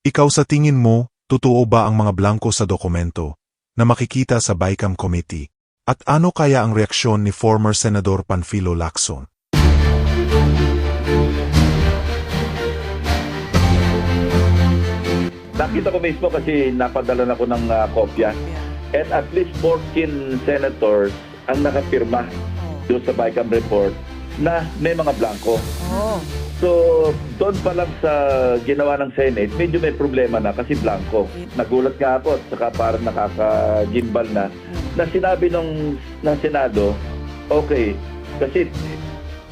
Ikaw sa tingin mo, totoo ba ang mga blanko sa dokumento na makikita sa BICAM Committee? At ano kaya ang reaksyon ni former Senador Panfilo Lacson? Nakita ko mismo kasi napadala na ko ng kopya. And at least 14 senators ang nakapirma doon sa BICAM report na may mga blanco. So, doon pa lang sa ginawa ng Senate, medyo may problema na kasi blanco. Nagulat nga ako at saka parang nakaka-gimbal na sinabi ng Senado, okay, kasi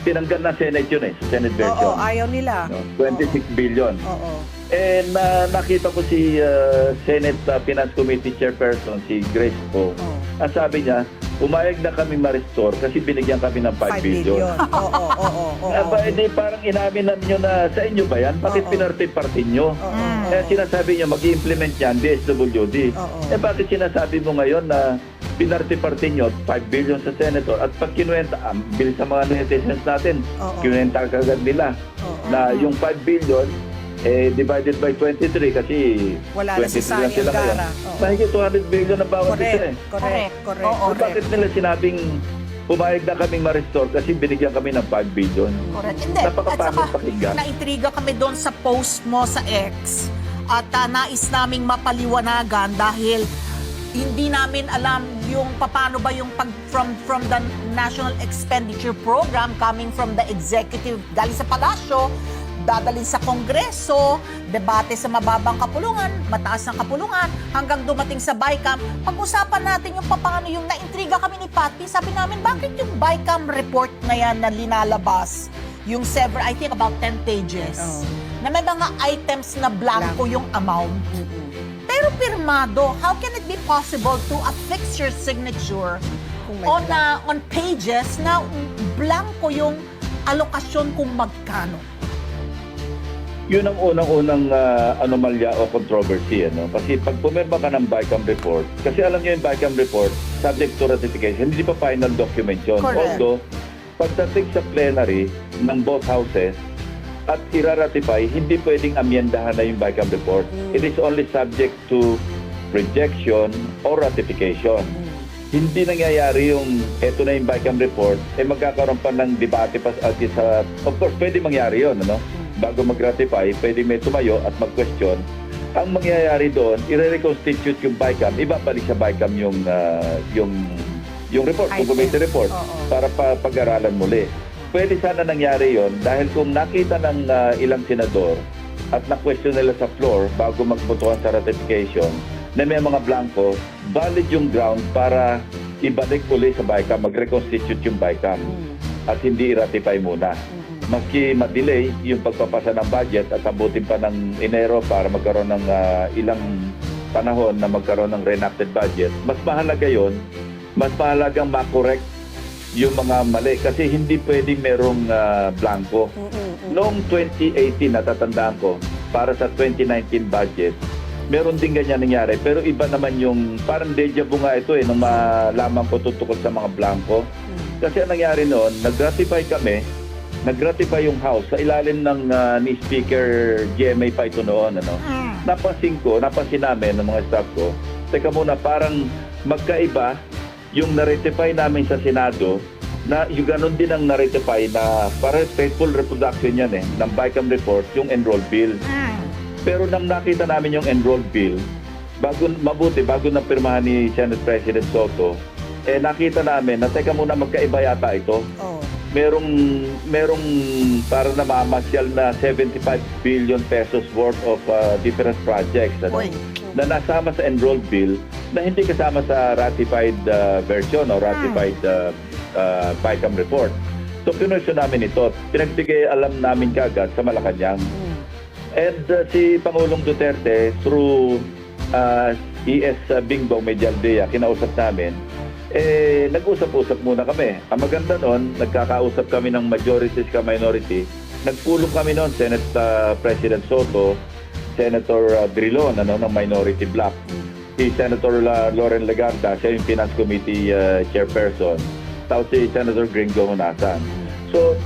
tinanggal na Senate yun sa Senate version. Oo, ayaw nila. No? 26 billion. Oo. And nakita ko si Senate Finance Committee Chairperson, si Grace Poe. Ang sabi niya, umayag na kami ma-restore kasi binigyan kami ng 5 billion. Oo. Hindi parang inamin na ninyo na sa inyo ba yan? Bakit pinarte-parte nyo? Sinasabi nyo, mag-i-implement yan, DSWD. Bakit sinasabi mo ngayon na pinarte-parte nyo, 5 billion sa Senator, at pag kinuwenta, bilis sa mga netizens natin, kinuwenta kagad nila na yung 5 billion, divided by 23 kasi wala na si 23 lang Sani sila ngayon. Angara. Mahigit 200 billion na bawat isa Correct. Bakit nila sinabing pumayag na kaming ma-restore kasi binigyan kami ng 5 billion? Correct. Hindi. Napakapangit pakinggan. Naitriga kami doon sa post mo sa X at nais naming mapaliwanagan dahil hindi namin alam yung paano ba yung from the National Expenditure Program coming from the executive galing sa palasyo, dadalhin sa Kongreso, debate sa mababang kapulungan, mataas ng kapulungan, hanggang dumating sa BICAM. Pag-usapan natin yung paano yung naintriga kami ni Patty. Sabi namin, bakit yung BICAM report na yan na linalabas, yung I think about 10 pages, na may mga items na blanco yung amount. Pero pirmado, how can it be possible to affix your signature on pages na blanco yung alokasyon kung magkano? Yun ang unang-unang anomalya o controversy. Kasi pag pumirma ka ng BICAM report, kasi alam niyo yung BICAM report, subject to ratification, hindi pa final document yun. Correct. Although, pagdating sa plenary ng both houses at ira-ratify, hindi pwedeng amyendahan na yung BICAM report. It is only subject to rejection or ratification. Hindi nangyayari yung eto na yung BICAM report, magkakaroon pa ng debate pa sa, of course, pwede mangyari yun, bago mag-ratify, pwede may tumayo at mag-question. Ang mangyayari doon, i-reconstitute yung BICAM, ibabalik sa BICAM yung report, yung committee report, para pag-aralan muli. Pwede sana nangyari yon dahil kung nakita ng ilang senador at na-question nila sa floor bago magbotohan sa ratification na may mga blanco, valid yung ground para ibalik uli sa BICAM, mag-reconstitute yung BICAM at hindi i-ratify muna. Maski ma-delay yung pagpapasa ng budget at abutin pa ng Enero para magkaroon ng ilang panahon na magkaroon ng reenacted budget, mas mahalaga yon, mas mahalagang ma-correct yung mga mali kasi hindi pwedeng merong blanco. Noong 2018, natatandaan ko, para sa 2019 budget, meron din ganyan nangyari. Pero iba naman yung, parang deja vu nga ito nung malaman ko tutukol sa mga blanco. Kasi ang nangyari noon, nag-ratify yung House sa ilalim ng ni Speaker GMA pa ito noon. Napansin namin ng mga staff ko, teka muna, parang magkaiba yung na-ratify namin sa Senado na yung ganun din ang na-ratify na para faithful reproduction yan ng BICAM report, yung enrolled bill. Pero nang nakita namin yung enrolled bill, bago na pirmahan ni Senate President Soto, nakita namin na teka muna, magkaiba yata ito. Merong parang namamasyal na 75 billion pesos worth of different projects na nasama sa enrolled bill na hindi kasama sa ratified version o ratified BICAM report. So kinwestiyon namin ito. Pinagbigay alam namin kagad sa Malacanang. And si Pangulong Duterte through ES Bingbong Medialdea, kinausap namin, nag-usap-usap muna kami. Ang maganda noon, nagkakausap kami ng majority sa minority. Nagpulong kami noon, Senate President Soto, Senator Drilon ng minority bloc, si Senator Loren Legarda, siya yung Finance Committee Chairperson, tapos si Senator Gringo Honasan. So,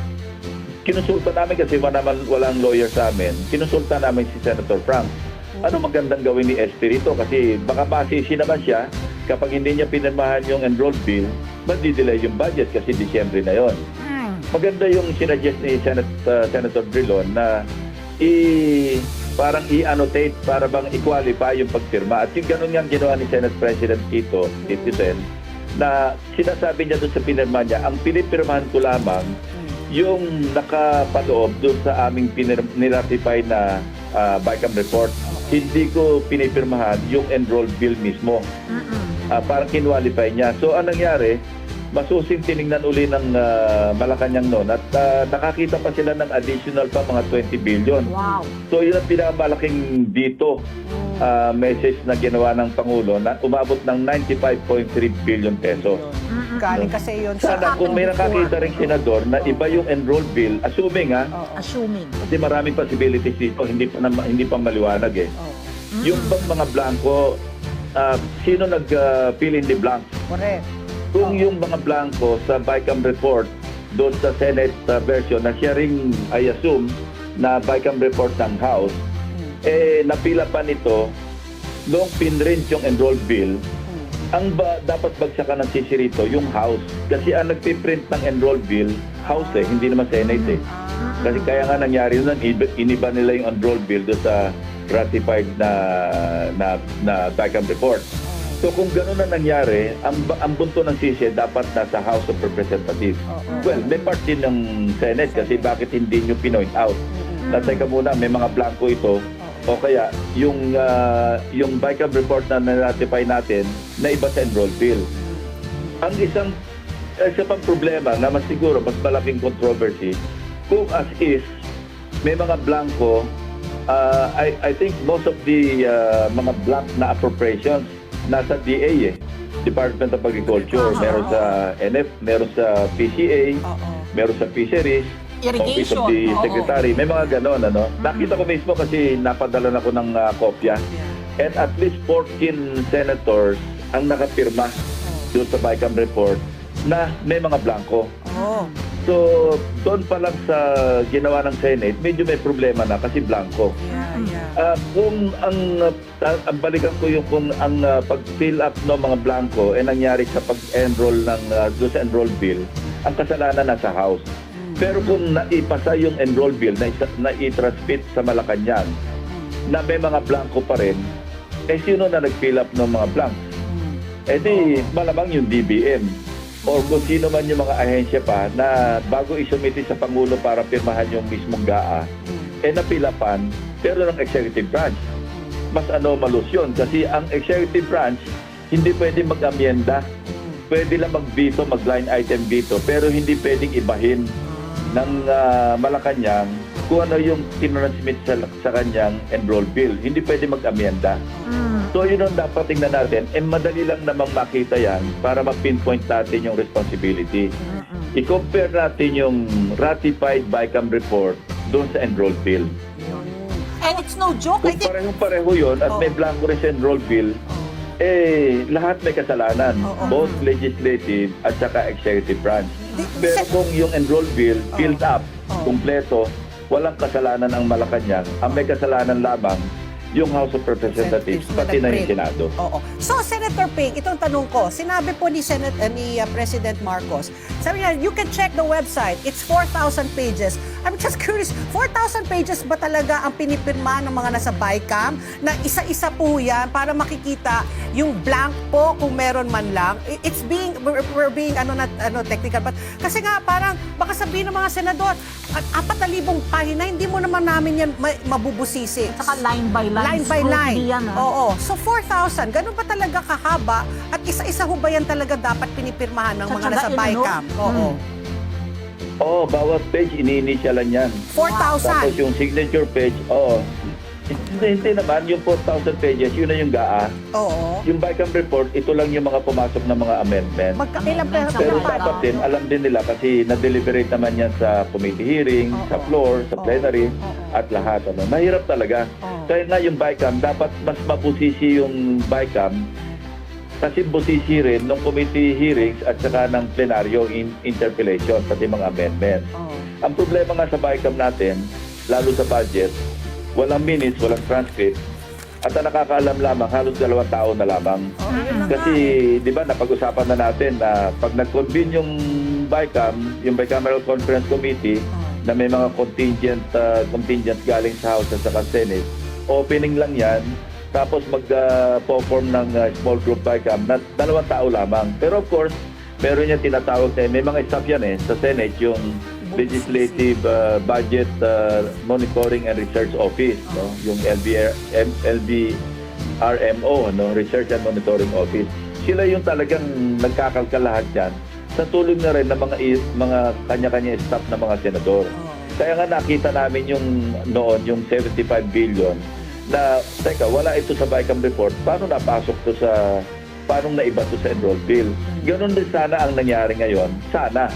kinusulta namin kasi walang lawyer sa amin, kinusulta namin si Senator Frank. ano magandang gawin ni SP rito? Kasi baka masisi naman siya kapag hindi niya pinirmahan yung enrolled bill, magdidelay yung budget kasi Disyembre na yon. Maganda yung sinuggest ni Senator Drilon na parang i-annotate para bang i-qualify yung pagpirma. At yung ganun nga ginawa ni Senate President Tito Sen, na sinasabi niya doon sa pinirma niya, ang pinipirmahan ko lamang yung nakapaloob doon sa aming niratify na BICAM report. Hindi ko pinipirmahan yung enrolled bill mismo. Parang kinwalify niya. So, anong nangyari? Masusing tiningnan uli ng Malacanang noon at nakakita pa sila ng additional pa mga 20 billion. Wow. So yun ang pinakamalaking dito message na ginawa ng Pangulo na umabot ng 95.3 billion pesos. Galing kasi yun sa... Sana kung may nakakita rin senador na iba yung enrolled bill, assuming Assuming. kasi maraming possibilities dito, hindi pa maliwanag eh. Yung bang mga blanco, sino nag-fill in the blanks? Correct. Kung yung mga blanco sa BICAM report doon sa Senate version na siya ring, I assume, na BICAM report ng House, napila pa nito noong pinrint yung enrolled bill, dapat bagsakan ng sisirito yung House. Kasi ang nagpiprint ng enrolled bill, House hindi naman Senate Kasi kaya nga nangyari nun, iniba nila yung enrolled bill doon sa ratified na BICAM report. So kung gano'n na nangyari, ang bunto ng sisi dapat nasa House of Representatives. Well, may part din ng Senate kasi bakit hindi nyo pinoint out? Teka muna, may mga blanco ito. O kaya, yung BICAM report na na-ratify natin na iba sa enrolled bill. Ang isa pang problema na mas siguro, mas malaking controversy, kung as is, may mga blanco, I think most of the mga blank na appropriations nasa DA Department of Agriculture, meron sa NF, meron sa PCA, meron sa Fisheries, Office of the Secretary, may mga ganon, Nakita ko mismo kasi napadala na ko ng kopya. And at least 14 senators ang nakapirma doon sa BICAM report na may mga blanco. So, doon pa lang sa ginawa ng Senate, medyo may problema na kasi blanco. Kung ang balikan ko yung kung ang pag-fill up ng mga blanco nangyari sa pag-enroll ng doon sa enroll bill, ang kasalanan nasa House. Pero kung naipasa yung enroll bill na i-transmit sa Malacanang na may mga blanco pa rin, sino na nag-fill up ng mga blanks? Di malamang yung DBM. O kung sino man yung mga ahensya pa na bago isumiti sa Pangulo para pirmahan yung mismong GAA, napilapan, pero ng executive branch. Mas anomalous yun kasi ang executive branch hindi pwede mag-amyenda. Pwede lang mag-veto, mag-line item veto, pero hindi pwedeng ibahin ng Malacanang kung ano yung tinransmit sa kanyang enroll bill. Hindi pwede mag-amyenda. So yun ang dapat tingnan natin. Madali lang namang makita yan para ma-pinpoint natin yung responsibility. I-compare natin yung ratified BICAM report doon sa enrolled bill. And it's no joke. Kung parehong-pareho yun at may blanco rin sa enrolled bill, lahat may kasalanan. Both legislative at saka executive branch. Pero kung yung enrolled bill filled up, kumpleto, walang kasalanan ang Malacanang. Ang may kasalanan lamang yung House of Representatives, pati na yung Senado. So, Senator Ping, itong tanong ko, sinabi po ni President Marcos, sabi niya, you can check the website. It's 4,000 pages. I'm just curious, 4,000 pages ba talaga ang pinipirma ng mga nasa BICAM na isa-isa po yan para makikita yung blank po kung meron man lang? It's being, we're being technical, but kasi nga parang baka sabihin ng mga senador, 4,000 pahina, hindi mo naman namin yan mabubusisi. Saka line by line. Line by line. Yan, So 4,000, ganun ba talaga kahaba? At isa-isa ho ba yan talaga dapat pinipirmahan ng mga nasa BICAM? Bawat page ini-initialan yan. 4,000? Tapos yung signature page, hindi naman, yung 4,000 pages, yun na yung GAA. Yung BICAM report, ito lang yung mga pumasok na mga amendment. Magkailang Pero dapat din, alam din nila kasi na-deliberate naman yan sa committee hearing, sa floor, sa plenary, at lahat. Mahirap talaga. Kaya nga yung BICAM, dapat mas mabusisi yung BICAM kasi busisi rin ng committee hearings at saka ng plenaryo interpellation, pati mga amendments. Ang problema nga sa BICAM natin, lalo sa budget, walang minutes, walang transcript, At ang nakakaalam lamang, halos 2 tao na lamang. Yun na nga Kasi, eh. di ba, napag-usapan na natin na pag nag-convene yung BICAM, yung Bicameral Conference Committee, na may mga contingent galing sa House at sa Senate, opening lang yan, tapos mag-perform ng small group BICAM na 2 tao lamang. Pero of course, meron yan tinatawag na, may mga staff yan sa Senate, yung Legislative Budget Monitoring and Research Office, no? Yung LBRMO, no? Research and Monitoring Office. Sila yung talagang nagkakalkal lahat yan sa tulong na rin ng mga kanya-kanya staff ng mga senador. Kaya nga nakita namin yung noon, yung 75 billion na, teka, wala ito sa BICAM report. Paano napasok to sa, paano naiba to sa enroll bill? Ganun din sana ang nangyari ngayon. Sana.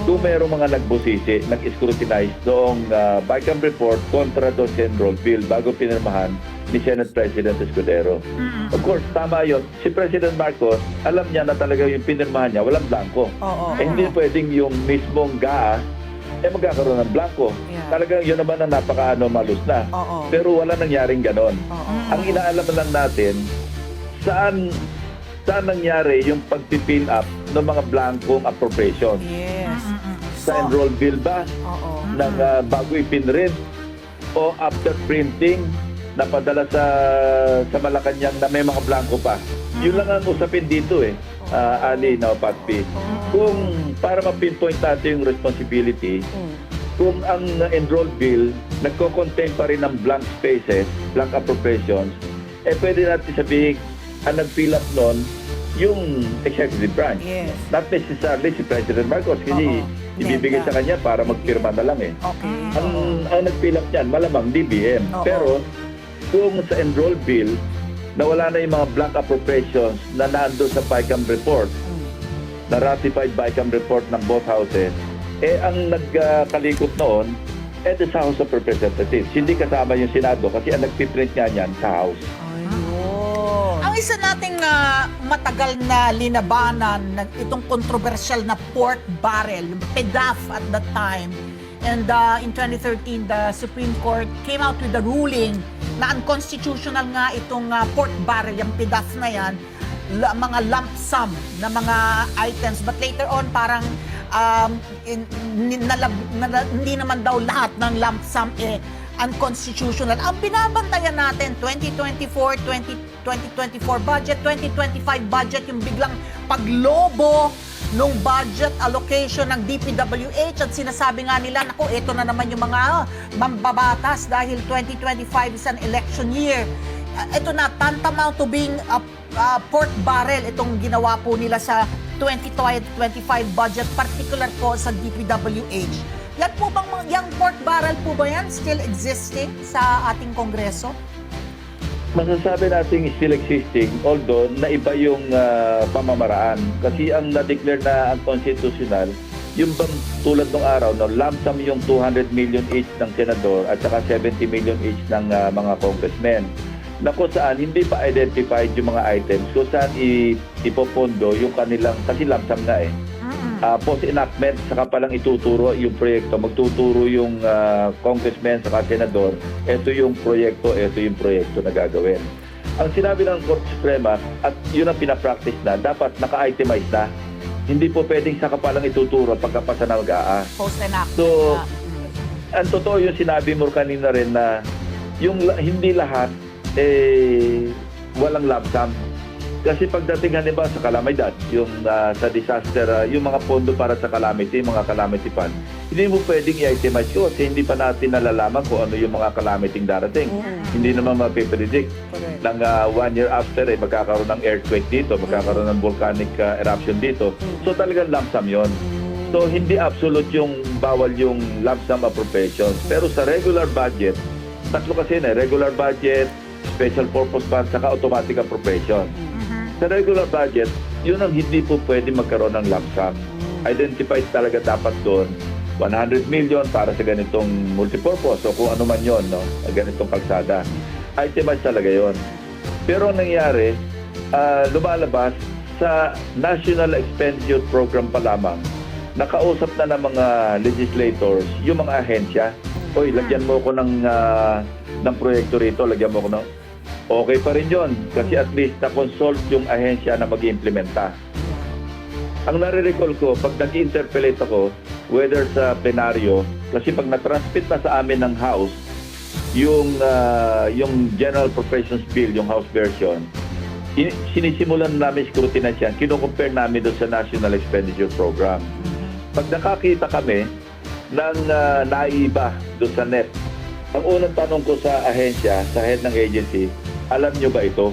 Kung mayroong mga nagbusisi, nag-scrutinize noong BICAM report kontra doon sa enroll bill bago pinirmahan ni Senate President Escudero. Of course, tama yun. Si President Marcos, alam niya na talaga yung pinirmahan niya, walang blanco. Hindi pwedeng yung mismong GAA magkakaroon ng blanco. Yeah. Talagang yun naman ang napaka-anomalous na. Pero wala nangyaring ganon. Ang inaalam lang natin, saan nangyari yung pag-fill up ng mga blankong appropriation? Yes. Sa enroll bill ba? Ng bago ipinrint? O after printing, napadala sa Malacanang na may mga blanco pa? Yun lang ang usapin dito Ali, Patpi. Kung para ma-pinpoint natin yung responsibility, kung ang enroll bill nagko-contain pa rin ng blank spaces, blank appropriations, pwede natin sabihin ang nag-fill up nun yung executive branch. Yes. Not necessarily si President Marcos kasi ibibigay sa kanya para magpirma na lang Okay. Ang nag-fill up niyan, malamang DBM. Pero kung sa enroll bill, nawala na yung mga blank appropriations na nandun sa BICAM report, na ratified BICAM report ng both houses, ang nagkalikot noon, sa House of Representatives. Hindi kasama yung Senado kasi ang nagpiprint nga niyan sa House. Ang isa nating matagal na linabanan ng itong controversial na pork barrel, yung PEDAF at that time. And in 2013, the Supreme Court came out with a ruling na unconstitutional nga itong pork barrel, yung PEDAF na yan, mga lump sum na mga items. But later on, parang hindi naman daw lahat ng lump sum unconstitutional. Ang binabantayan natin, 2024 budget, 2025 budget, yung biglang paglobo nung budget allocation ng DPWH at sinasabi nga nila, naku, ito na naman yung mga mambabatas dahil 2025 is an election year. Ito na, tantamount to being a pork barrel itong ginawa po nila sa 2025 budget, particular po sa DPWH. Yan po bang, yung pork barrel po ba yan still existing sa ating Kongreso? Masasabi natin still existing, although naiba yung pamamaraan. Kasi ang na-declare na unconstitutional, yung bang tulad ng araw, no, lump sum yung 200 million each ng senador at saka 70 million each ng mga congressmen. Na kung saan hindi pa identified yung mga items, kung saan ipopondo yung kanilang, kasi lump sum nga post-enactment, saka palang ituturo yung proyekto. Magtuturo yung congressman saka senador, ito yung proyekto na gagawin. Ang sinabi ng Korte Suprema, at yun ang pinapractice na, dapat naka-itemize na. Hindi po pwedeng saka palang ituturo pagkapasa na mag-aa. Post-enactment. So, ang totoo yung sinabi mo kanina rin na yung hindi lahat walang lump sum. Kasi pagdating halimbawa sa calamidad, yung sa disaster, yung mga pondo para sa calamity, mga calamity fund, hindi mo pwedeng i-itemize ko kasi hindi pa natin nalalaman kung ano yung mga calamity darating. Hindi naman mapipredict. Nang 1 year after, magkakaroon ng earthquake dito, magkakaroon ng volcanic eruption dito. So talagang lump sum yun. So hindi absolute yung bawal yung lump sum appropriations. Pero sa regular budget, tatlo kasi regular budget, special purpose fund, saka automatic appropriation. Sa regular budget, yun ang hindi po pwede magkaroon ng lump sum. Identified talaga dapat doon 100 million para sa ganitong multipurpose o kung ano man yun, no? Ganitong kalsada. Itemized talaga yun. Pero ang nangyari, lumalabas sa National Expenditure Program pa lamang, nakausap na ng mga legislators yung mga ahensya. Oy, lagyan mo ko ng proyekto rito, lagyan mo ko ng okay pa rin yun. Kasi at least na-consult yung ahensya na mag-implementa. Ang nare-recall ko, pag nag-interpellate ako, whether sa plenaryo, kasi pag na-transmit na sa amin ng House, yung General Appropriations Bill, yung House version, sinisimulan namin scrutinize yan, kino-compare namin doon sa National Expenditure Program. Pag nakakita kami ng naiba doon sa NEP, ang unang tanong ko sa ahensya, sa head ng agency, alam nyo ba ito?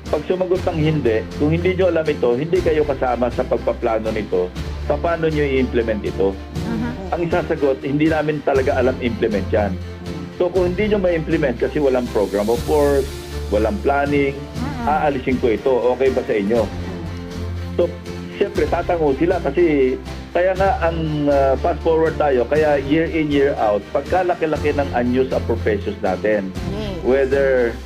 Pag sumagot ng hindi, kung hindi nyo alam ito, hindi kayo kasama sa pagpaplano nito, paano nyo i-implement ito? Ang isasagot, hindi namin talaga alam implement yan. So kung hindi nyo ma-implement kasi walang program of work, walang planning, aalisin ko ito, okay ba sa inyo? So, siyempre, tatango sila kasi kaya nga ang fast forward tayo, kaya year in, year out, pagkalaki-laki ng unused appropriations natin, whether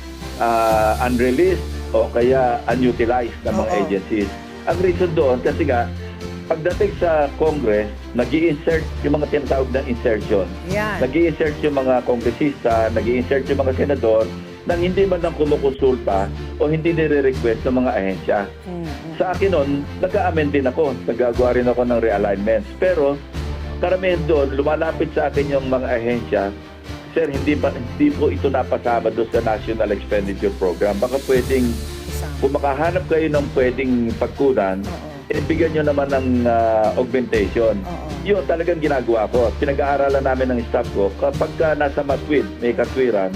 unreleased o kaya unutilized ng mga agencies. Ang reason doon, kasi nga, pagdating sa Congress, nag-i-insert yung mga tinatawag na insertion. Yan. Nag-i-insert yung mga kongresista, nag-i-insert yung mga senador, nang hindi man lang kumukonsulta o hindi nire-request ng mga ahensya. Sa akin noon, nag-a-amend din ako. Nagagawa rin ako ng realignments. Pero, karamihan doon, lumalapit sa akin yung mga ahensya, Sir, hindi po ito napasama doon sa National Expenditure Program. Baka pwedeng, kung makahanap kayo ng pwedeng pagkunan, bigyan nyo naman ng augmentation. Yun talagang ginagawa ko. Pinag-aaralan namin ng staff ko. Kapag nasa matwid, may katwiran,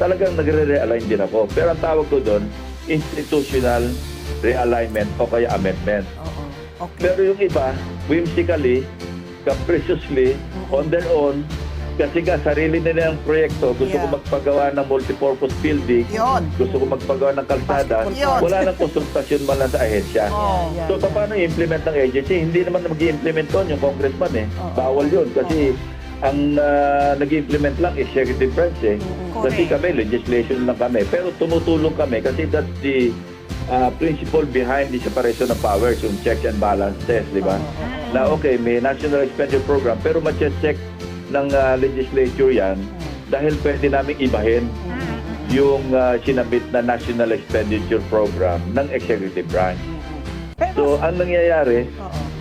talagang nagre-realign din ako. Pero ang tawag ko doon, institutional realignment o kaya amendment. Okay. Pero yung iba, whimsically, capriciously, on their own, kasi nga, sarili nila ang proyekto. Gusto ko magpagawa ng multipurpose building. Yun. Gusto ko magpagawa ng kalsada. Yun. Wala nang konsultasyon man lang sa ahensya. So, paano i-implement ng agency? Hindi naman mag-i-implement doon yung congressman eh. Bawal yun. Kasi ang nag-i-implement lang is executive branch eh. Kasi kami, legislation lang kami. Pero tumutulong kami kasi that's the principle behind the separation of powers, yung checks and balances, di ba? Na okay, may National Expenditure Program, pero ma-check ng legislature yan dahil pwede namin ibahin yung sinabit na National Expenditure Program ng Executive Branch. So, ang nangyayari,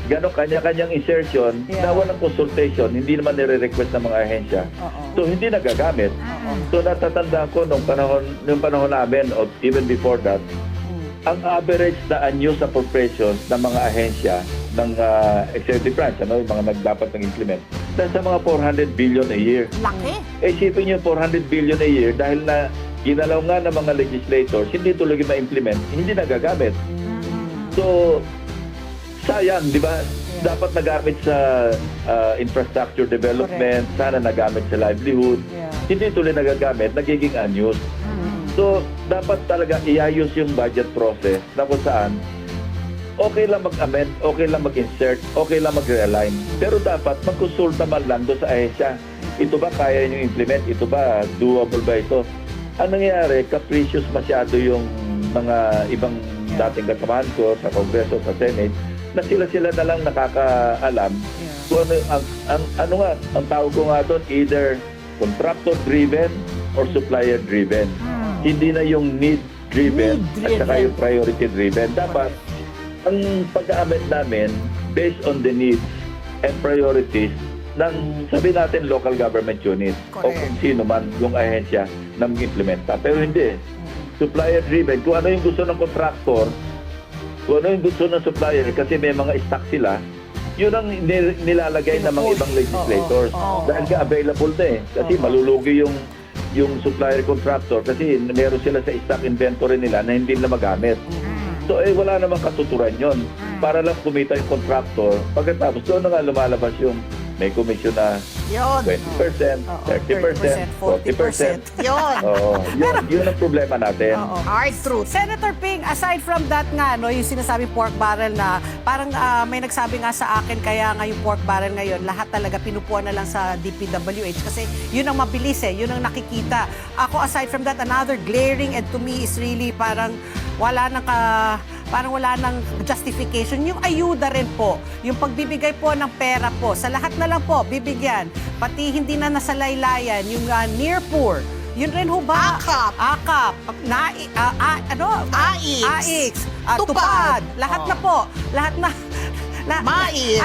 gano'ng kanya-kanyang insertion na walang consultation, hindi naman nire-request ng mga ahensya. So, hindi nagagamit. So, natatandaan ko nung panahon namin, or even before that, ang average na unused appropriations ng mga ahensya ng executive branch, yung mga nagdapat ng implement, nasa mga 400 billion a year. Laki. Isipin nyo 400 billion a year dahil na ginalaw nga ng mga legislators, hindi tuloy ma-implement, hindi nagagamit. So, sayang, di ba? Dapat nagamit sa infrastructure development, sana nagamit sa livelihood. Hindi tuloy nagagamit, nagiging unused. So, dapat talaga iayos yung budget process na kung saan okay lang mag-amend, okay lang mag-insert, okay lang mag-realign. Pero dapat magkonsulta man lang doon sa ahensya. Ito ba kaya nyo implement? Ito ba doable ba ito? Ang nangyayari, capricious masyado yung mga ibang dating kasamahan ko sa Kongreso, sa Senate, na sila na lang nakakaalam kung ano nga, ang tawag ko nga doon, either contractor-driven or supplier-driven. Hindi na yung need-driven at saka yung priority-driven. Dapat, ang pag-a-amend namin based on the needs and priorities ng, sabi natin, local government unit o kung sino man yung ahensya na mag-implementa. Pero hindi. Supplier-driven. Kung ano yung gusto ng contractor, kung ano yung gusto ng supplier, kasi may mga stock sila, yun ang nilalagay ng mga ibang legislators. Dahil ka available na eh. Kasi malulugi yung supplier contractor kasi meron sila sa stock inventory nila na hindi nila magamit. So, wala namang katuturan yon. Para lang kumita yung contractor. Pagkatapos, doon na nga lumalabas yung may commission na 20%, 30%, 40%. Yun. Yun ang problema natin. Hard truth. Senator Ping, aside from that nga, no, yung sinasabing pork barrel na parang may nagsabi nga sa akin kaya nga yung pork barrel ngayon, lahat talaga pinupuan na lang sa DPWH kasi yun ang mabilis eh, yun ang nakikita. Ako aside from that, another glaring and to me is really parang wala nang justification. Yung ayuda rin po, yung pagbibigay po ng pera po, sa lahat na lang po, bibigyan. Pati hindi na nasalaylayan, yung near poor, Yun rin ho ba? Akap. Akap. AIX. Tupad. Tupad. Lahat Oh. na po. Lahat na. Mais.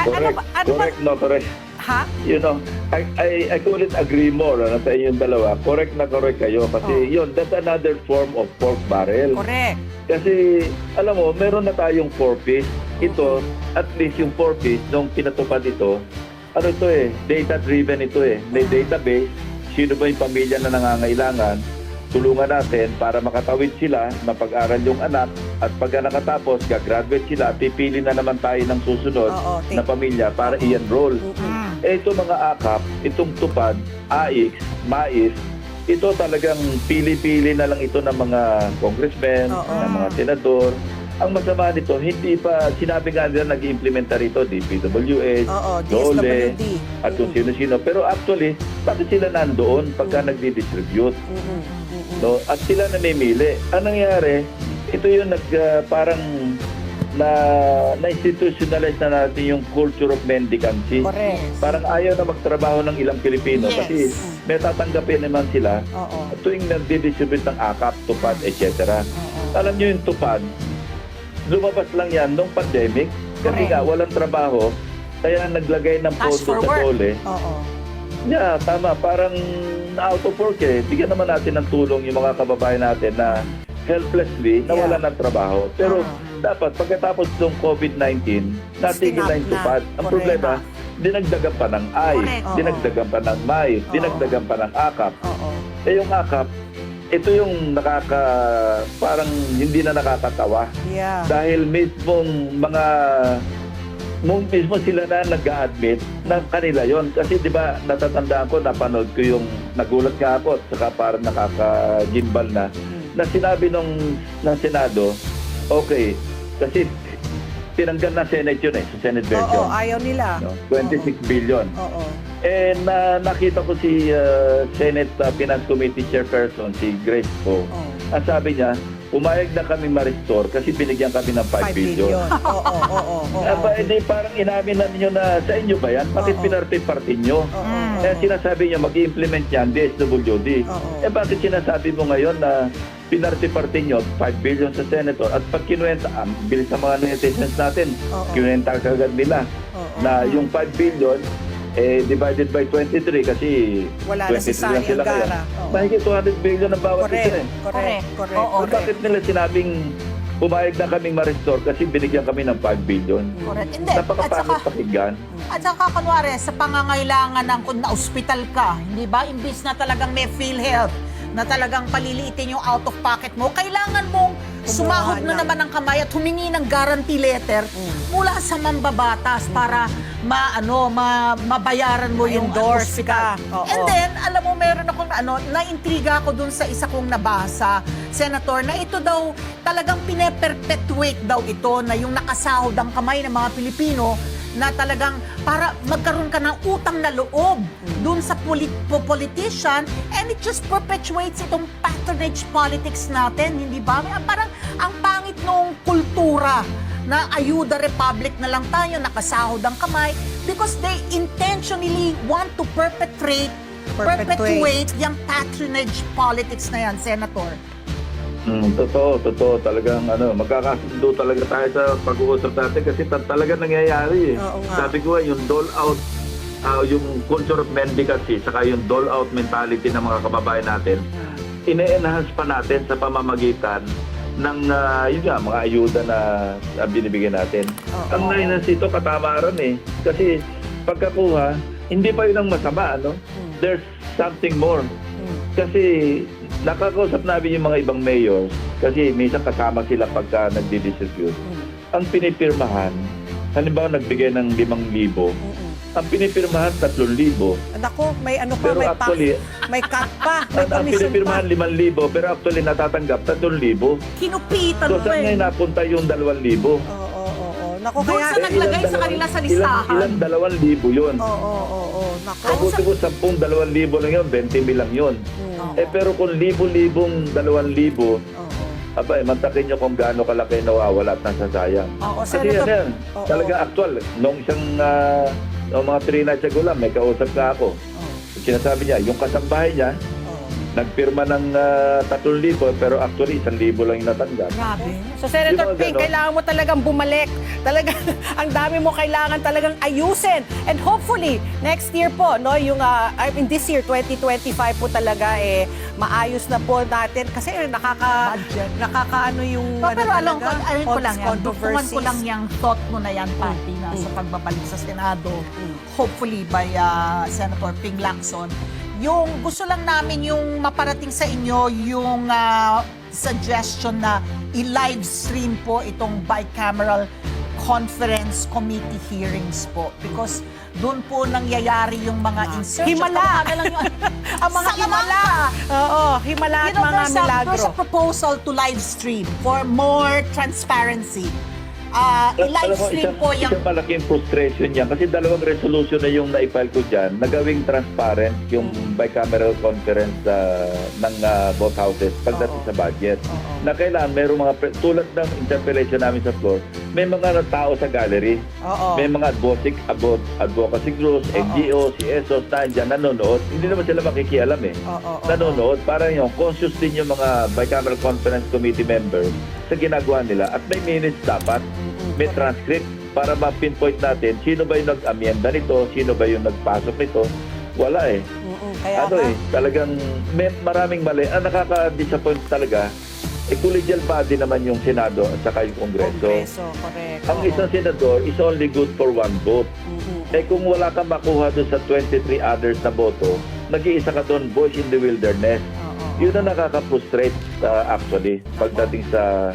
Correct, no, correct. Ha? You know, I couldn't agree more sa inyong dalawa. Correct na correct kayo kasi yun, that's another form of pork barrel. Correct. Kasi, alam mo, meron na tayong 4-piece. Ito, at least yung 4-piece, nung pinatupad ito, ano ito data-driven ito May database, sino ba yung pamilya na nangangailangan, tulungan natin para makatawid sila, mapag-aral yung anak, at pagka nakatapos, gagraduate sila, pipili na naman tayo ng susunod na pamilya para i-enroll. Ito mga akap, itong tupad, AIX, mais, ito talagang pili-pili na lang ito ng mga congressmen, ng mga senador. Ang masama nito, hindi pa, sinabi nga nila nag-implementa rito, DPWH, DOLE, at kung sino-sino. Pero actually, bakit sila nandoon pagka nagdi-distribute? No? At sila namimili. Ang nangyari, ito yung parang na-institutionalize na natin yung culture of mendicancy. Correct. Parang ayaw na magtrabaho ng ilang Pilipino kasi may tatanggapin naman sila tuwing nagdi-distribute ng akap, tupad, etc. Alam nyo yung tupad, lumabas lang yan nung pandemic kasi nga walang trabaho kaya naglagay ng pondo sa DOLE. Yeah, tama. Parang out of work Bigyan naman natin ng tulong yung mga kababayan natin na helplessly nawalan ng trabaho. Pero dapat pagkatapos ng COVID-19, natigil na yung tupad. Ang problema, dinagdagan pa ng dinagdagan pa ng mais, dinagdagan pa ng akap. Yung akap, ito yung parang hindi na nakakatawa. Dahil mismo sila na nag-a-admit na kanila yon. Kasi di ba natatandaan ko, napanood ko yung nagulat nga ako at saka parang nakaka-gimbal na sinabi ng Senado, okay, kasi tinanggal na Senate yun sa Senate version. Ayaw nila. 26 billion. Nakita ko si Senate Finance Committee Chairperson, si Grace Poe. Ang sabi niya, umayag na kami ma-restore kasi binigyan kami ng 5 billion. Hindi parang inamin na ninyo na sa inyo ba yan? Bakit pinarte-parte nyo? Kaya sinasabi niyo mag-i-implement yan, DSWD. Bakit sinasabi mo ngayon na pinarte-parte nyo 5 billion sa Senator at pag kinuwenta, bilis sa mga netizens natin, kinuwenta kagad nila na yung 5 billion divided by 23 kasi wala 23 na lang sila ngayon. Mahigit 200 billion ang bawat isa Correct. Bakit nila sinabing pumayag na kaming ma-restore kasi binigyan kami ng 5 billion? Correct. Hindi. Napakapangit pakinggan. At saka, kunwari, sa pangangailangan ng kung na-hospital ka, hindi ba, imbis na talagang may PhilHealth, na talagang paliliitin yung out of pocket mo, kailangan mong sumahod na naman ng kamay at humingi ng guarantee letter mula sa mambabatas para mabayaran mo yung endorse hospital. And then, alam mo, meron akong naintriga ako dun sa isa kong nabasa, Senator, na ito daw talagang pine-perpetuate daw ito na yung nakasahod ang kamay ng mga Pilipino na talagang para magkaroon ka ng utang na loob dun sa politician, and it just perpetuates itong patronage politics natin, hindi ba? Parang ang pangit nung kultura na ayuda republic na lang tayo, nakasahod ang kamay, because they intentionally want to perpetuate yung patronage politics na yan, Senator. Totoo. Talagang magkakasundo talaga tayo sa pag-uusap natin kasi talaga nangyayari Sabi ko yung dole out, yung culture of mendicancy, saka yung dole out mentality ng mga kababayan natin, ine-enhance pa natin sa pamamagitan ng mga ayuda na binibigyan natin. Ang na-enhance ito katamaran kasi pagkakuha, hindi pa yun ang masama, There's something more. Kasi nakakausap namin yung mga ibang mayors kasi minsan kasama sila pagka nagdi-distribute. Ang pinipirmahan, halimbawa nagbigay ng 5,000, ang pinipirmahan 3,000. Nako, may pa, pero actually, may cut pa, may ang commission pinipirmahan pa. 5,000 pero actually natatanggap 3,000. Kinupitan So saan ngayon napunta yung 2,000? Nako, doon kaya sa naglagay sa kanila sa listahan. Ilang 2,000 yun? Nako. Mabuti ko 10 2,000 lang yun, 20,000 lang yun. Pero kung libo-libong 2,000, mantakin nyo kung gaano kalaki nawawala at nasasayang. Kasi yan, talaga actual. Nung isang mga 3 nights ago lang, may kausap ka ako. Sinasabi niya, yung kasambahay niya, nagpirma ng 3,000 pero actually 1,000 lang yung natanggap. Grabe. So, Senator Yung mga Ping, ganon. kailangan mo talagang bumalik. Talagang, ang dami mo kailangan talagang ayusin. And hopefully, next year po, no, yung, I mean, this year, 2025 po talaga, maayos na po natin. Kasi Budget. nakakaano yung, Pero alam ko, talaga, ayun ko lang yan. Dukungan controversies. ko lang yung thought mo na yan, Patty, na sa pagbabalik sa Senado, hopefully by Senator Ping Lacson. Yung gusto lang namin yung maparating sa inyo yung suggestion na i-live stream po itong bicameral conference committee hearings po because doon po nangyayari yung mga insertions. Himala! Na lang yung, ang mga Sa himala! Oo, himala at mga milagro. There's a proposal to live stream for more transparency. I-live Alam mo, stream po yung... isang malaking frustration yan kasi dalawang resolution na yung na-file ko dyan na gawing transparent yung bicameral conference ng both houses pagdating sa budget. Na kailangan mayroong mga, tulad ng interpellation namin sa floor, may mga tao sa gallery, Oo. may mga advocacy groups, NGOs, CSOs na dyan nanonood. Hindi naman sila makikialam Oo. nanonood para yung conscious din yung mga bicameral conference committee members sa ginagawa nila at may minutes dapat, may transcript para ma-pinpoint natin sino ba yung nag-amyenda nito, sino ba yung nagpasok nito. Wala Kaya ano nga. talagang may maraming mali. Ang nakaka-disappoint talaga, collegial body naman yung Senado at saka yung Kongreso. Kongreso, correct. Ang isang senador is only good for one vote. Kung wala kang makuha doon sa 23 others na boto, nag-iisa ka doon, voice in the wilderness. Yun ang nakaka-frustrate actually pagdating sa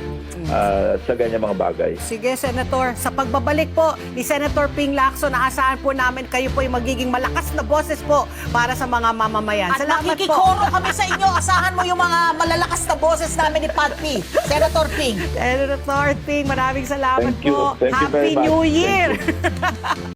ganyan mga bagay. Sige, Senator. Sa pagbabalik po ni Senator Ping Lacson, naasahan po namin kayo po yung magiging malakas na boses po para sa mga mamamayan. At Salamat po. nakikikoro kami sa inyo. Asahan mo yung mga malalakas na boses namin ni Pat P. Senator Ping. Senator Ping, maraming salamat Thank you. po. Thank you Happy very much. New Thank Year! you.